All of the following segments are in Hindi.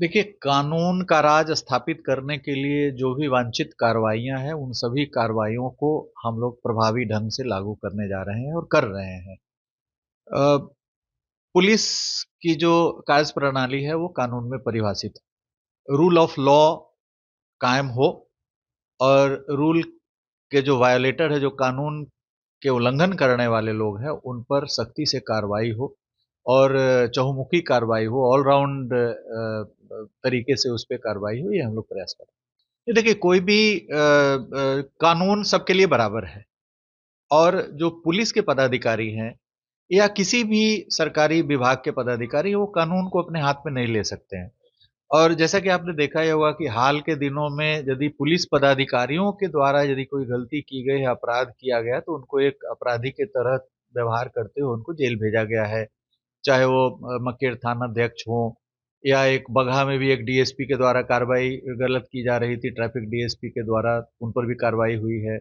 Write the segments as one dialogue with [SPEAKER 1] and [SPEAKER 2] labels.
[SPEAKER 1] देखिए, कानून का राज स्थापित करने के लिए जो भी वांछित कार्रवाइयाँ हैं, उन सभी कार्रवाइयों को हम लोग प्रभावी ढंग से लागू करने जा रहे हैं और कर रहे हैं। अ, पुलिस की जो कार्यप्रणाली है, वो कानून में परिभाषित है। रूल ऑफ लॉ कायम हो और रूल के जो वायोलेटर है, जो कानून के उल्लंघन करने वाले लोग हैं, उन पर सख्ती से कार्रवाई हो और चहुमुखी कार्रवाई हो, ऑल राउंड तरीके से उस पे कार्रवाई हो, ये हम लोग प्रयास कर रहे हैं। ये देखिए कोई भी कानून सबके लिए बराबर है और जो पुलिस के पदाधिकारी हैं या किसी भी सरकारी विभाग के पदाधिकारी वो कानून को अपने हाथ में नहीं ले सकते हैं। और जैसा कि आपने देखा ही होगा कि हाल के दिनों में यदि पुलिस पदाधिकारियों के द्वारा यदि कोई गलती की गई है, अपराध किया गया तो उनको एक अपराधी के तरह व्यवहार करते हुए उनको जेल भेजा गया है। चाहे वो मकेर थानाध्यक्ष हों या एक बगहा में भी एक डीएसपी के द्वारा कार्रवाई गलत की जा रही थी, ट्रैफिक डीएसपी के द्वारा उन पर भी कार्रवाई हुई है,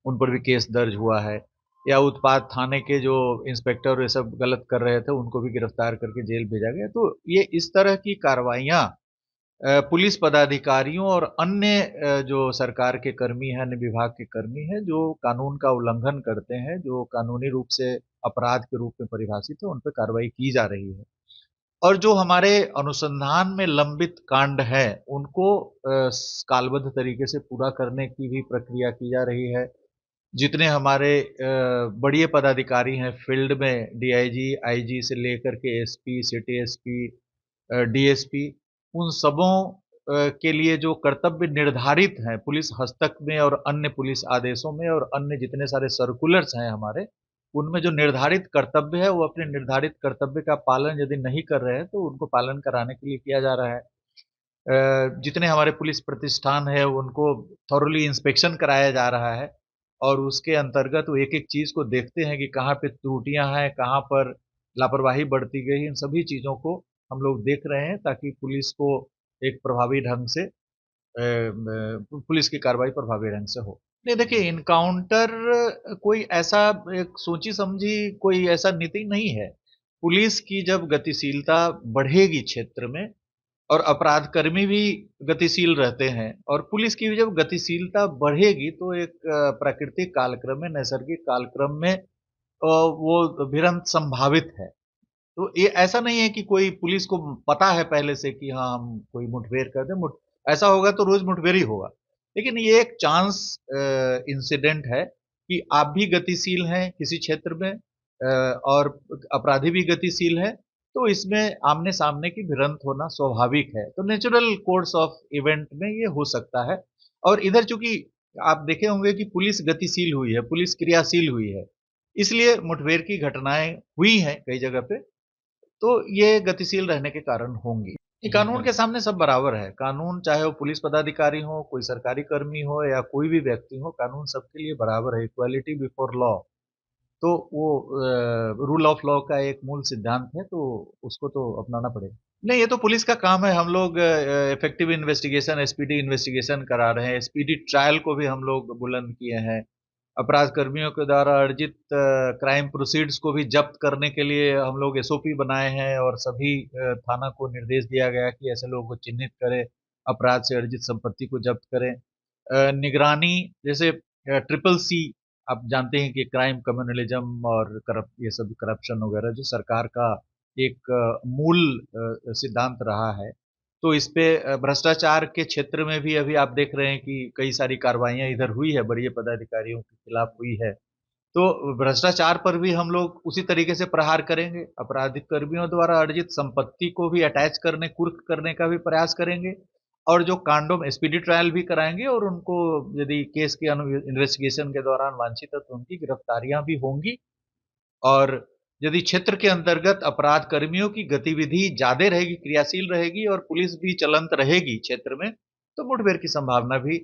[SPEAKER 1] उन पर भी केस दर्ज हुआ है। या उत्पाद थाने के जो इंस्पेक्टर ये सब गलत कर रहे थे, उनको भी गिरफ्तार करके जेल भेजा गया। तो ये इस तरह की कार्रवाइयाँ पुलिस पदाधिकारियों और अन्य जो सरकार के कर्मी हैं, अन्य विभाग के कर्मी हैं, जो कानून का उल्लंघन करते हैं, जो कानूनी रूप से अपराध के रूप में परिभाषित है, उन पे कार्रवाई की जा रही है। और जो हमारे अनुसंधान में लंबित कांड हैं, उनको कालबद्ध तरीके से पूरा करने की भी प्रक्रिया की जा रही है। जितने हमारे बड़े पदाधिकारी हैं फील्ड में डीआईजी, आईजी से लेकर के एसपी, सिटी एसपी डीएसपी उन सबों के लिए जो कर्तव्य निर्धारित हैं पुलिस हस्तक में और अन्य पुलिस आदेशों में और अन्य जितने सारे सर्कुलर्स हैं हमारे, उनमें जो निर्धारित कर्तव्य है, वो अपने निर्धारित कर्तव्य का पालन यदि नहीं कर रहे हैं, तो उनको पालन कराने के लिए किया जा रहा है। जितने हमारे पुलिस प्रतिष्ठान हैं, उनको थॉरोली इंस्पेक्शन कराया जा रहा है और उसके अंतर्गत वो एक-एक चीज़ को देखते हैं कि कहाँ पे त्रुटियाँ हैं, कहाँ पर लापरवाही बरती गई, इन सभी चीज़ों को हम लोग देख रहे हैं ताकि पुलिस को एक प्रभावी ढंग से पुलिस की कार्रवाई प्रभावी ढंग से हो। नहीं देखिए इनकाउंटर कोई ऐसा एक सोची-समझी कोई ऐसा नीति नहीं है। पुलिस की जब गतिशीलता बढ़ेगी क्षेत्र में और अपराधकर्मी भी गतिशील रहते हैं और पुलिस की भी जब गतिशीलता बढ़ेगी तो एक प्राकृतिक कालक्रम में, नैसर्गिक कालक्रम में वो भिड़ंत संभावित है। तो ये ऐसा नहीं है कि कोई पुलिस को पता है पहले से कि हाँ, हम कोई मुठभेड़ कर दें, मुठ ऐसा होगा तो रोज़ मुठभेड़ ही होगा। लेकिन ये एक चांस इंसिडेंट है कि आप भी गतिशील हैं किसी क्षेत्र में और अपराधी भी गतिशील है, तो इसमें आमने-सामने की भिड़ंत होना स्वाभाविक है। तो नेचुरल कोर्स ऑफ इवेंट में ये हो सकता है और इधर चूँकि आप देखे होंगे कि पुलिस गतिशील हुई है, पुलिस क्रियाशील हुई है, इसलिए मुठभेड़ की घटनाएँ हुई हैं कई जगह पे तो ये गतिशील रहने के कारण होंगी। ये कानून के सामने सब बराबर है। कानून चाहे वो पुलिस पदाधिकारी हो, कोई सरकारी कर्मी हो या कोई भी व्यक्ति हो, कानून सबके लिए बराबर है। Equality before law. तो वो रूल ऑफ लॉ का एक मूल सिद्धांत है, तो उसको तो अपनाना पड़ेगा। नहीं, ये तो पुलिस का काम है। हम लोग इफेक्टिव इन्वेस्टिगेशन, एसपीडी इन्वेस्टिगेशन करा रहे हैं। एसपीडी ट्रायल को भी हम लोग बुलंद किए हैं। अपराध कर्मियों के द्वारा अर्जित क्राइम प्रोसीड्स को भी जब्त करने के लिए हम लोग एसओपी बनाए हैं और सभी थाना को निर्देश दिया गया है कि ऐसे लोगों को चिन्हित करें, अपराध से अर्जित संपत्ति को जब्त करें। निगरानी जैसे ट्रिपल सी आप जानते हैं कि क्राइम कम्युनलिज्म और ये सब करप्शन वगैरह जो सरकार का एक मूल सिद्धांत रहा है। तो इस पे भ्रष्टाचार के क्षेत्र में भी अभी आप देख रहे हैं कि कई सारी कार्रवाइयाँ इधर हुई है, बड़े पदाधिकारियों के खिलाफ हुई है। तो भ्रष्टाचार पर भी हम लोग उसी तरीके से प्रहार करेंगे। आपराधिक कर्मियों द्वारा अर्जित संपत्ति को भी अटैच करने, कुर्क करने का भी प्रयास करेंगे और जो कांडों में स्पीडी ट्रायल भी कराएँगे और उनको यदि केस के इन्वेस्टिगेशन के दौरान वांछित है तो उनकी गिरफ्तारियाँ भी होंगी और यदि क्षेत्र के अंतर्गत अपराध कर्मियों की गतिविधि ज़्यादा रहेगी, क्रियाशील रहेगी और पुलिस भी चलंत रहेगी क्षेत्र में, तो मुठभेड़ की संभावना भी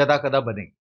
[SPEAKER 1] यदाकदा बनेगी।